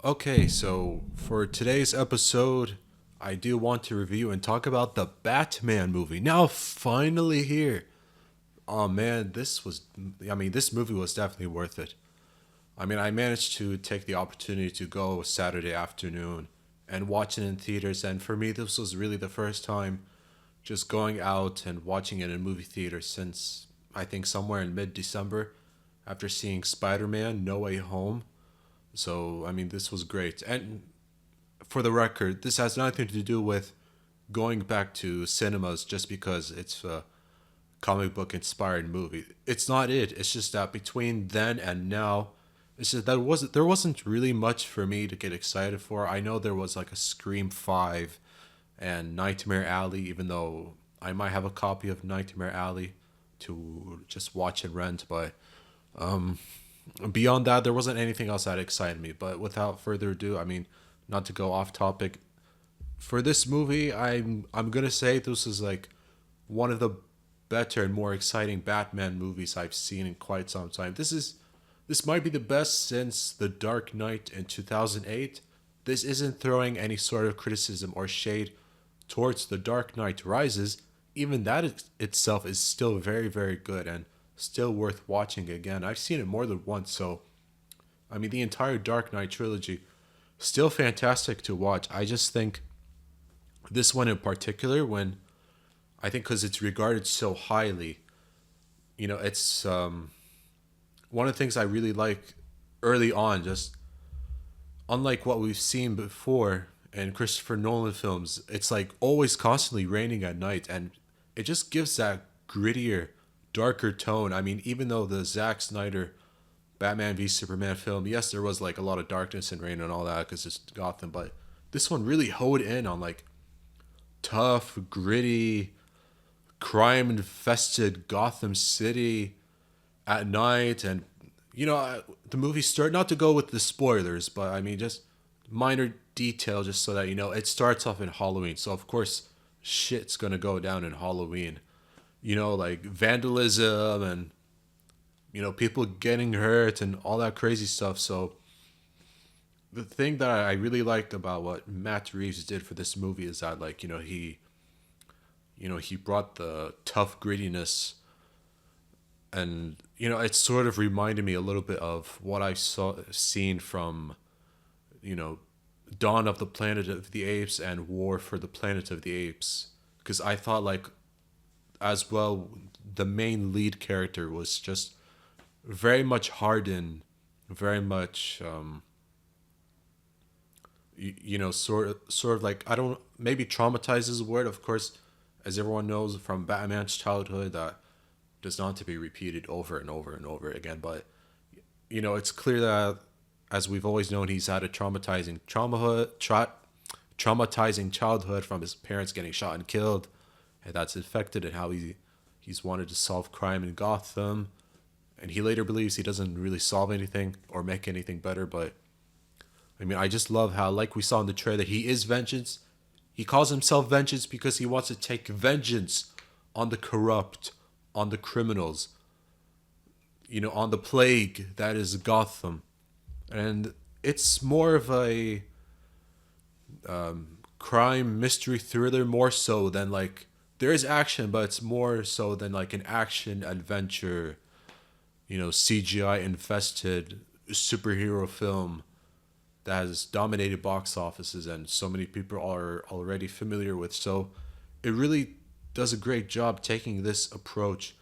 Okay, so for today's episode, I do want to review and talk about the Batman movie. Now, finally here. Oh man, this movie was definitely worth it. I mean, I managed to take the opportunity to go Saturday afternoon and watch it in theaters, and for me, this was really the first time just going out and watching it in a movie theater since I think somewhere in mid December after seeing Spider Man No Way Home. So, I mean, this was great. And for the record, this has nothing to do with going back to cinemas just because it's a comic book inspired movie. It's not it. It's just that between then and now, it's just that there wasn't really much for me to get excited for. I know there was like a Scream 5 and Nightmare Alley, even though I might have a copy of Nightmare Alley to just watch and rent, but beyond that, there wasn't anything else that excited me. But without further ado, I mean, not to go off topic, for this movie, I'm gonna say this is like one of the better and more exciting Batman movies I've seen in quite some time. This might be the best since The Dark Knight in 2008. This isn't throwing any sort of criticism or shade towards The Dark Knight Rises. Even that itself is still very, very good and still worth watching again. I've seen it more than once, so I mean, the entire Dark Knight trilogy, still fantastic to watch. I just think this one in particular, when I think because it's regarded so highly, it's one of the things I really like early on, just unlike what we've seen before in Christopher Nolan films, it's like always constantly raining at night, and it just gives that grittier, darker tone. I mean, even though the Zack Snyder Batman v Superman film, yes, there was like a lot of darkness and rain and all that because it's Gotham, but this one really honed in on like tough, gritty, crime infested Gotham City at night. And the movie start, not to go with the spoilers, but I mean just minor detail just so that it starts off in Halloween, so of course shit's gonna go down in Halloween, like vandalism and people getting hurt and all that crazy stuff. So the thing that I really liked about what Matt Reeves did for this movie is that, like, he brought the tough grittiness, and it sort of reminded me a little bit of what I saw seen from you know Dawn of the Planet of the Apes and War for the Planet of the Apes, because I thought, like, as well, the main lead character was just very much hardened, very much sort of like, I don't, maybe traumatized is a word, of course, as everyone knows from Batman's childhood, that does not to be repeated over and over and over again. But it's clear that, as we've always known, he's had a traumatizing childhood from his parents getting shot and killed, and that's affected in how he's wanted to solve crime in Gotham. And he later believes he doesn't really solve anything or make anything better. But I mean, I just love how, like we saw in the trailer, he is vengeance. He calls himself vengeance because he wants to take vengeance on the corrupt, on the criminals, on the plague that is Gotham. And it's more of a crime mystery thriller, more so than, like, there is action, but it's more so than like an action adventure, CGI infested superhero film that has dominated box offices and so many people are already familiar with. So it really does a great job taking this approach.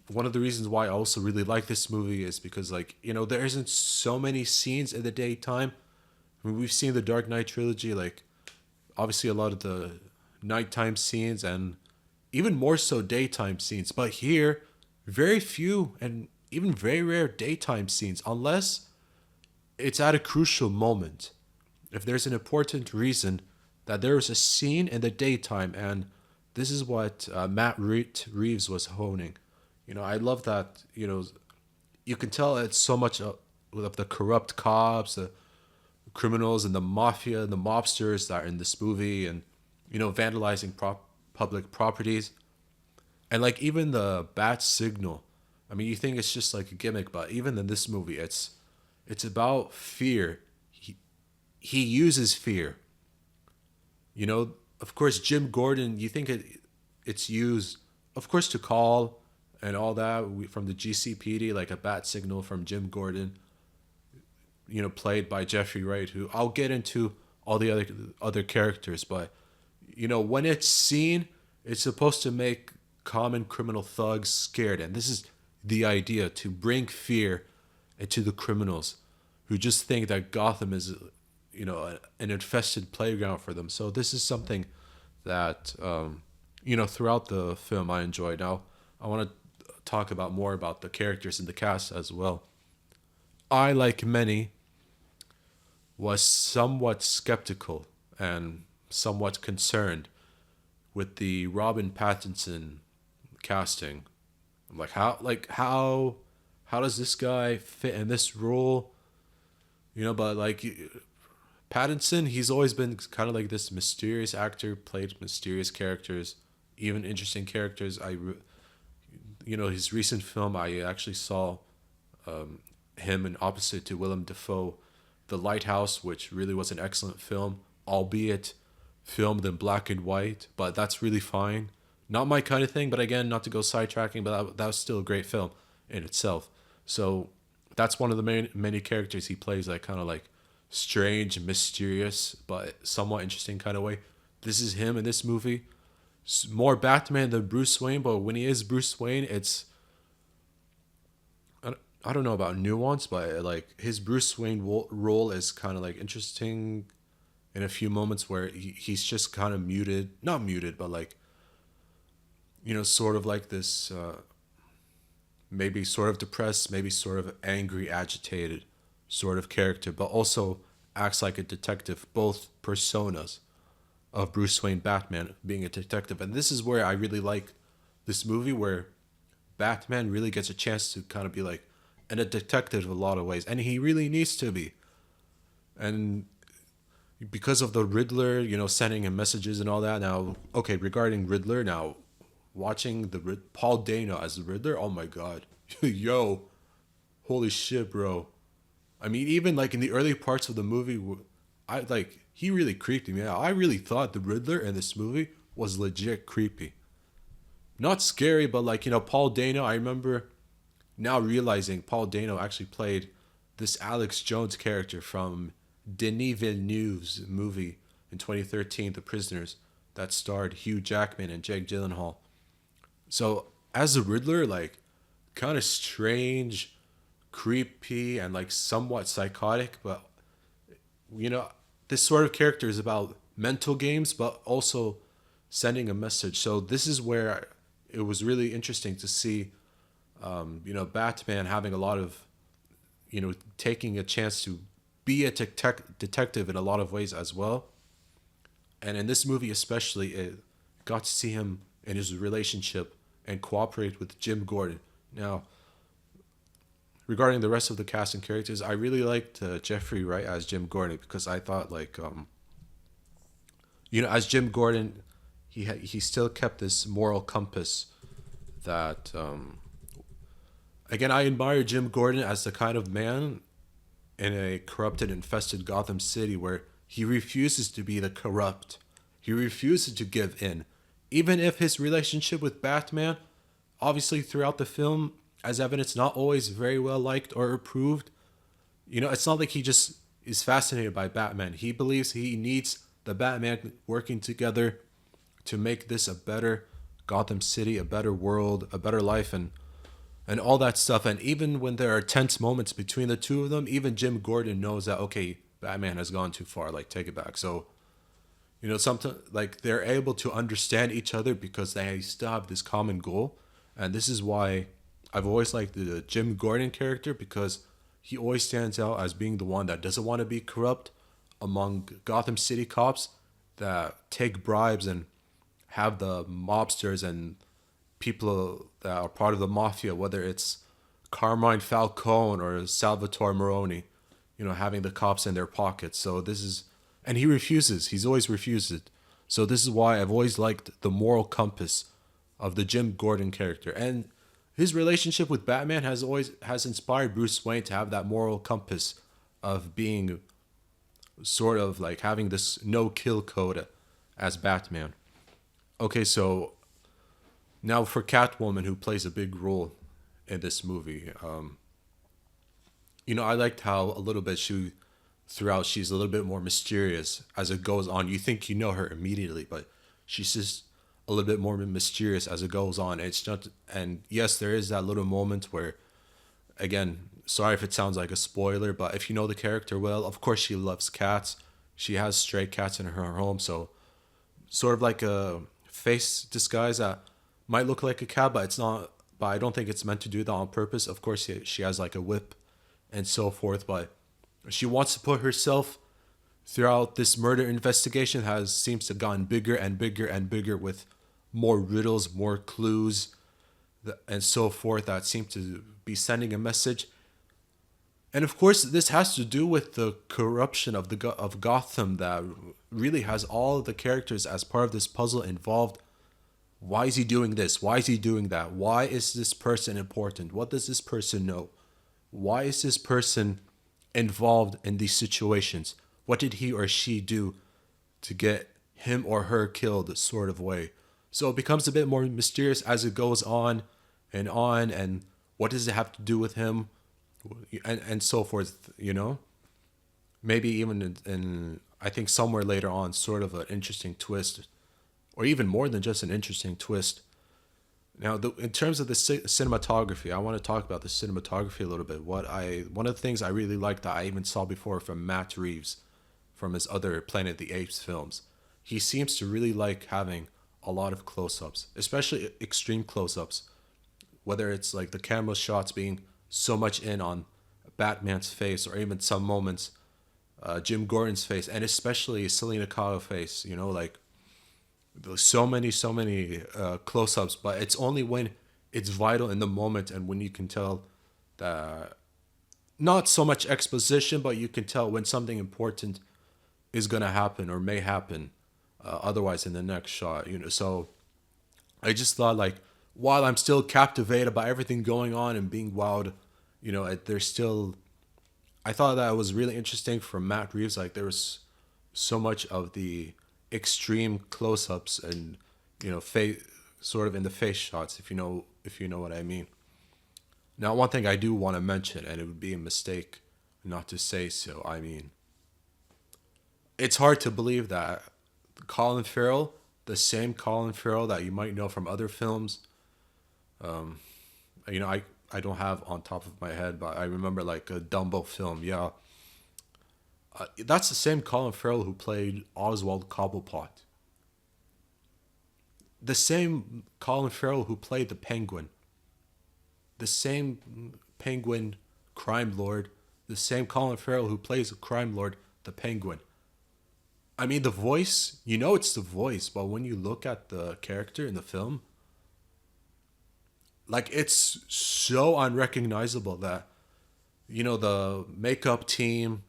One of the reasons why I also really like this movie is because, like, there isn't so many scenes in the daytime. I mean, we've seen the Dark Knight trilogy, like, obviously a lot of the nighttime scenes and even more so daytime scenes. But here, very few and even very rare daytime scenes, unless it's at a crucial moment. If there's an important reason that there is a scene in the daytime, and this is what Reeves was honing. I love that, you can tell it's so much of the corrupt cops, the criminals, and the mafia, and the mobsters that are in this movie, and, vandalizing public properties. And, like, even the bat signal. I mean, you think it's just like a gimmick, but even in this movie, it's about fear. he uses fear. You know, of course, Jim Gordon. You think it's used, of course, to call and all that from the GCPD, like a bat signal from Jim Gordon. You know, played by Jeffrey Wright, who I'll get into all the other characters, but you know, when it's seen, it's supposed to make common criminal thugs scared, and this is the idea, to bring fear into the criminals who just think that Gotham is, you know, an infested playground for them. So this is something that you know, throughout the film I enjoyed. Now I want to talk about more about the characters in the cast as well. I, like many, was somewhat skeptical and somewhat concerned with the Robin Pattinson casting. I'm like, how does this guy fit in this role? You know, but like Pattinson, he's always been kind of like this mysterious actor, played mysterious characters, even interesting characters. You know, his recent film, I actually saw him in opposite to Willem Dafoe, The Lighthouse, which really was an excellent film, albeit filmed in black and white, but that's really fine. Not my kind of thing, but again, not to go sidetracking, but that was still a great film in itself. So that's one of the many characters he plays, like kind of like strange, mysterious, but somewhat interesting kind of way. This is him in this movie. More Batman than Bruce Wayne, but when he is Bruce Wayne, it's, I don't know about nuance, but like his Bruce Wayne role is kind of like interesting in a few moments where he's just kind of muted, not muted, but like, you know, sort of like this, maybe sort of depressed, maybe sort of angry, agitated sort of character, but also acts like a detective, both personas of Bruce Wayne Batman being a detective. And this is where I really like this movie, where Batman really gets a chance to kind of be like a detective in a lot of ways, and he really needs to be. And because of the Riddler, you know, sending him messages and all that. Now, okay, regarding Riddler, now watching the Paul Dano as the Riddler, oh my god, yo, holy shit, bro. I mean, even like in the early parts of the movie, he really creeped me out. I really thought the Riddler in this movie was legit creepy. Not scary, but like, you know, Paul Dano, I remember now realizing Paul Dano actually played this Alex Jones character from Denis Villeneuve's movie in 2013, The Prisoners, that starred Hugh Jackman and Jake Gyllenhaal. So as the Riddler, like kind of strange, creepy, and like somewhat psychotic, but you know, this sort of character is about mental games, but also sending a message. So this is where it was really interesting to see, you know, Batman having a lot of, you know, taking a chance to be a detective in a lot of ways as well. And in this movie especially, it got to see him in his relationship and cooperate with Jim Gordon. Now, regarding the rest of the cast and characters, I really liked Jeffrey Wright as Jim Gordon, because I thought like, you know, as Jim Gordon, he still kept this moral compass that, again, I admire Jim Gordon as the kind of man in a corrupted, infested Gotham City where he refuses to be the corrupt. He refuses to give in. Even if his relationship with Batman, obviously throughout the film, as evidence, not always very well liked or approved. You know, it's not like he just is fascinated by Batman. He believes he needs the Batman working together to make this a better Gotham City, a better world, a better life, and all that stuff. And even when there are tense moments between the two of them, even Jim Gordon knows that, okay, Batman has gone too far, like take it back. So, you know, sometimes like they're able to understand each other because they still have this common goal. And this is why I've always liked the Jim Gordon character, because he always stands out as being the one that doesn't want to be corrupt among Gotham City cops that take bribes and have the mobsters and people that are part of the mafia, whether it's Carmine Falcone or Salvatore Moroni, you know, having the cops in their pockets. So this is, and he refuses. He's always refused it. So this is why I've always liked the moral compass of the Jim Gordon character. And his relationship with Batman has inspired Bruce Wayne to have that moral compass of being sort of like having this no kill code as Batman. Okay, so now for Catwoman, who plays a big role in this movie, I liked how a little bit throughout she's a little bit more mysterious as it goes on. You think you know her immediately, but she's just a little bit more mysterious as it goes on. It's not, and yes, there is that little moment where, again, sorry if it sounds like a spoiler, but if you know the character well, of course she loves cats. She has stray cats in her home, so sort of like a face disguise that might look like a cat, but it's not. But I don't think it's meant to do that on purpose. Of course, she has like a whip and so forth, but she wants to put herself throughout this murder investigation has seems to have gotten bigger and bigger and bigger with more riddles, more clues, and so forth that seem to be sending a message. And of course, this has to do with the corruption of of Gotham that really has all the characters as part of this puzzle involved. Why is he doing this? Why is he doing that? Why is this person important? What does this person know? Why is this person involved in these situations? What did he or she do to get him or her killed, sort of way? So it becomes a bit more mysterious as it goes on, and what does it have to do with him, and so forth, Maybe even in I think somewhere later on, sort of an interesting twist, or even more than just an interesting twist. Now, in terms of the cinematography, I want to talk about the cinematography a little bit. One of the things I really liked that I even saw before from Matt Reeves, from his other Planet of the Apes films, he seems to really like having a lot of close-ups, especially extreme close-ups. Whether it's like the camera shots being so much in on Batman's face, or even some moments, Jim Gordon's face, and especially Selena Kyle's face. Like so many close-ups, but it's only when it's vital in the moment and when you can tell that not so much exposition, but you can tell when something important is gonna happen or may happen otherwise in the next shot. So I just thought, like, while I'm still captivated by everything going on and being wowed, there's still, I thought that was really interesting from Matt Reeves. Like, there was so much of the extreme close-ups and face, sort of in the face shots, if you know what I mean. Now, one thing I do want to mention, and it would be a mistake not to say so, I mean, it's hard to believe that Colin Farrell, the same Colin Farrell that you might know from other films, I don't have on top of my head, but I remember like a Dumbo film, yeah. That's the same Colin Farrell who played Oswald Cobblepot. The same Colin Farrell who played the Penguin. The same Penguin crime lord. The same Colin Farrell who plays a crime lord, the Penguin. I mean, the voice, it's the voice, but when you look at the character in the film, like, it's so unrecognizable that, the makeup team,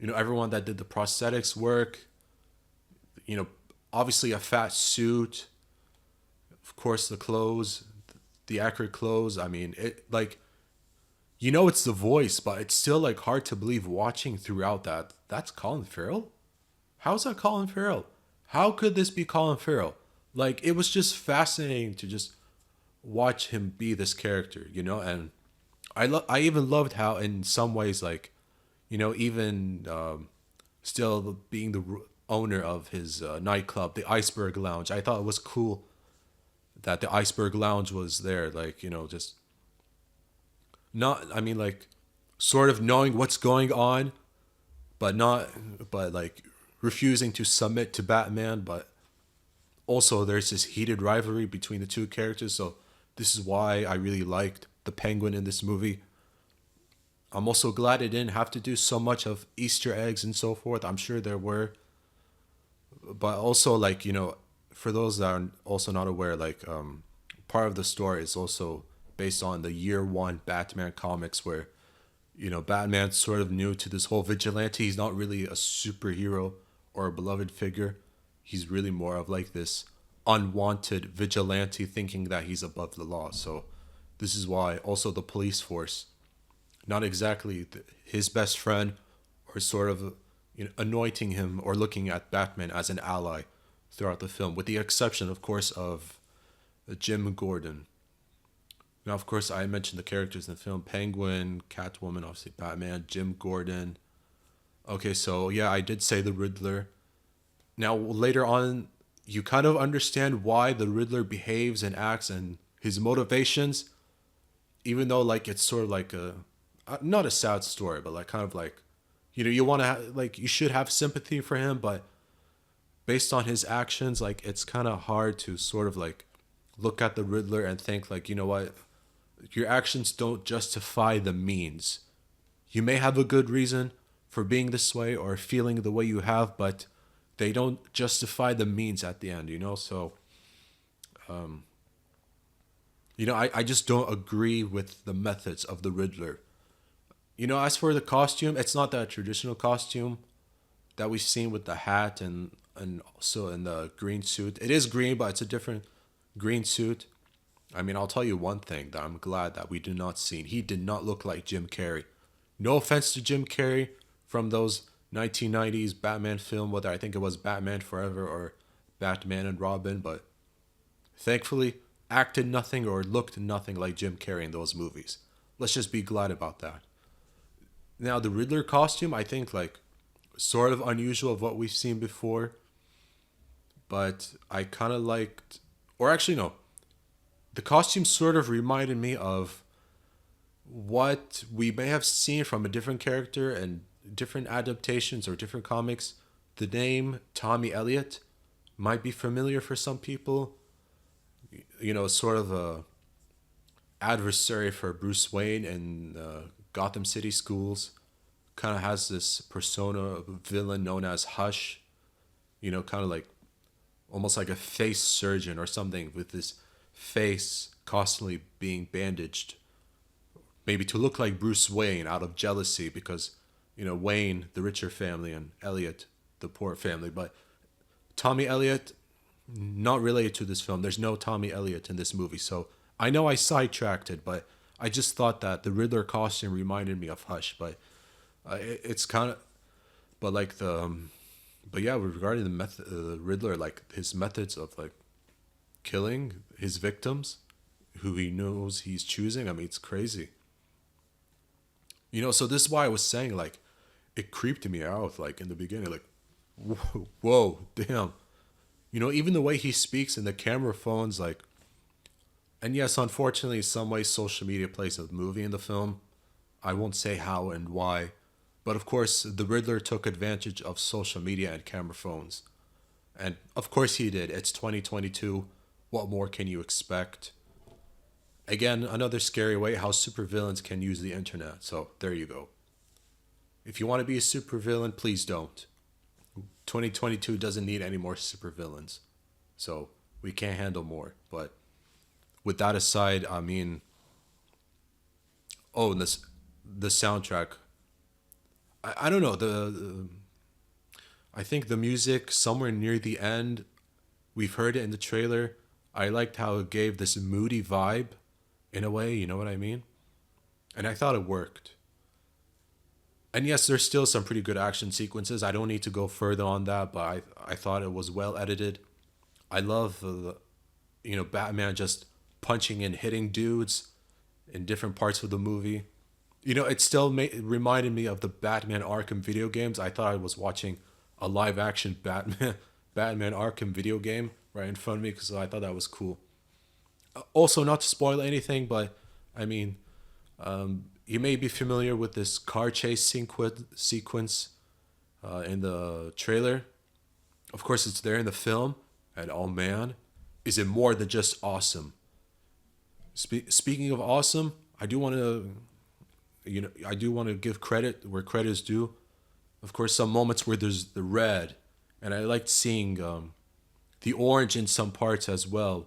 everyone that did the prosthetics work, obviously a fat suit, of course the clothes, the accurate clothes. I mean, it, like, it's the voice, but it's still like hard to believe watching throughout that that's Colin Farrell. How's that Colin Farrell? How could this be Colin Farrell? Like, it was just fascinating to just watch him be this character, and I even loved how in some ways, like, even still being the owner of his nightclub, the Iceberg Lounge, I thought it was cool that the Iceberg Lounge was there, like, just not, I mean, like, sort of knowing what's going on, but like refusing to submit to Batman, but also there's this heated rivalry between the two characters. So this is why I really liked the Penguin in this movie. I'm also glad it didn't have to do so much of Easter eggs and so forth. I'm sure there were, but also, like, for those that are also not aware, like, part of the story is also based on the year one Batman comics, where Batman's sort of new to this whole vigilante. He's not really a superhero or a beloved figure. He's really more of like this unwanted vigilante, thinking that he's above the law. So this is why also the police force, not exactly his best friend, or sort of, anointing him or looking at Batman as an ally throughout the film, with the exception, of course, of Jim Gordon. Now, of course, I mentioned the characters in the film: Penguin, Catwoman, obviously Batman, Jim Gordon. Okay, so yeah, I did say the Riddler. Now, later on, you kind of understand why the Riddler behaves and acts and his motivations, even though like it's sort of like a not a sad story, but like kind of like, you want to like you should have sympathy for him, but based on his actions, like it's kind of hard to sort of like look at the Riddler and think like, you know what, your actions don't justify the means. You may have a good reason for being this way or feeling the way you have, but they don't justify the means at the end. So I just don't agree with the methods of the Riddler. As for the costume, it's not that traditional costume that we've seen with the hat and also in the green suit. It is green, but it's a different green suit. I mean, I'll tell you one thing that I'm glad that we did not see. He did not look like Jim Carrey. No offense to Jim Carrey from those 1990s Batman film, whether I think it was Batman Forever or Batman and Robin, but thankfully acted nothing or looked nothing like Jim Carrey in those movies. Let's just be glad about that. Now, the Riddler costume, I think, like, sort of unusual of what we've seen before, but I kind of liked, or actually, no, the costume sort of reminded me of what we may have seen from a different character and different adaptations or different comics. The name Tommy Elliot might be familiar for some people. Sort of a adversary for Bruce Wayne in Gotham City schools. Kind of has this persona of a villain known as Hush. Kind of like almost like a face surgeon or something, with his face constantly being bandaged. Maybe to look like Bruce Wayne out of jealousy because, Wayne, the richer family, and Elliot, the poor family. But Tommy Elliot, not related to this film. There's no Tommy Elliot in this movie. So I know I sidetracked it, but I just thought that the Riddler costume reminded me of Hush. But it's kind of, but like but yeah, regarding the method, the Riddler, like his methods of like killing his victims, who he knows he's choosing. I mean, it's crazy. So this is why I was saying, like, it creeped me out, like, in the beginning, like, whoa, damn. Even the way he speaks in the camera phones, like, and yes, unfortunately, in some way, social media plays a movie in the film. I won't say how and why, but of course, the Riddler took advantage of social media and camera phones. And of course he did. It's 2022. What more can you expect? Again, another scary way how supervillains can use the internet. So there you go. If you want to be a supervillain, please don't. 2022 doesn't need any more supervillains. So we can't handle more. But with that aside, I mean, and the soundtrack. I don't know, I think the music somewhere near the end, we've heard it in the trailer. I liked how it gave this moody vibe in a way, you know what I mean? And I thought it worked. And yes, there's still some pretty good action sequences. I don't need to go further on that, but I thought it was well edited. I love Batman just punching and hitting dudes in different parts of the movie. It still reminded me of the Batman Arkham video games. I thought I was watching a live action Batman Arkham video game right in front of me, because I thought that was cool. Also, not to spoil anything, but I mean, you may be familiar with this car chase sequence in the trailer. Of course, it's there in the film, and oh man, is it more than just awesome. Speaking of awesome, I do want to give credit where credit is due. Of course, some moments where there's the red, and I liked seeing the orange in some parts as well,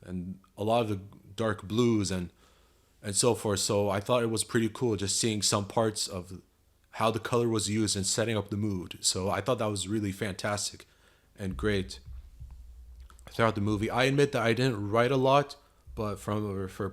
and a lot of the dark blues and so forth. So I thought it was pretty cool just seeing some parts of how the color was used and setting up the mood. So I thought that was really fantastic and great throughout the movie. I admit that I didn't write a lot, but for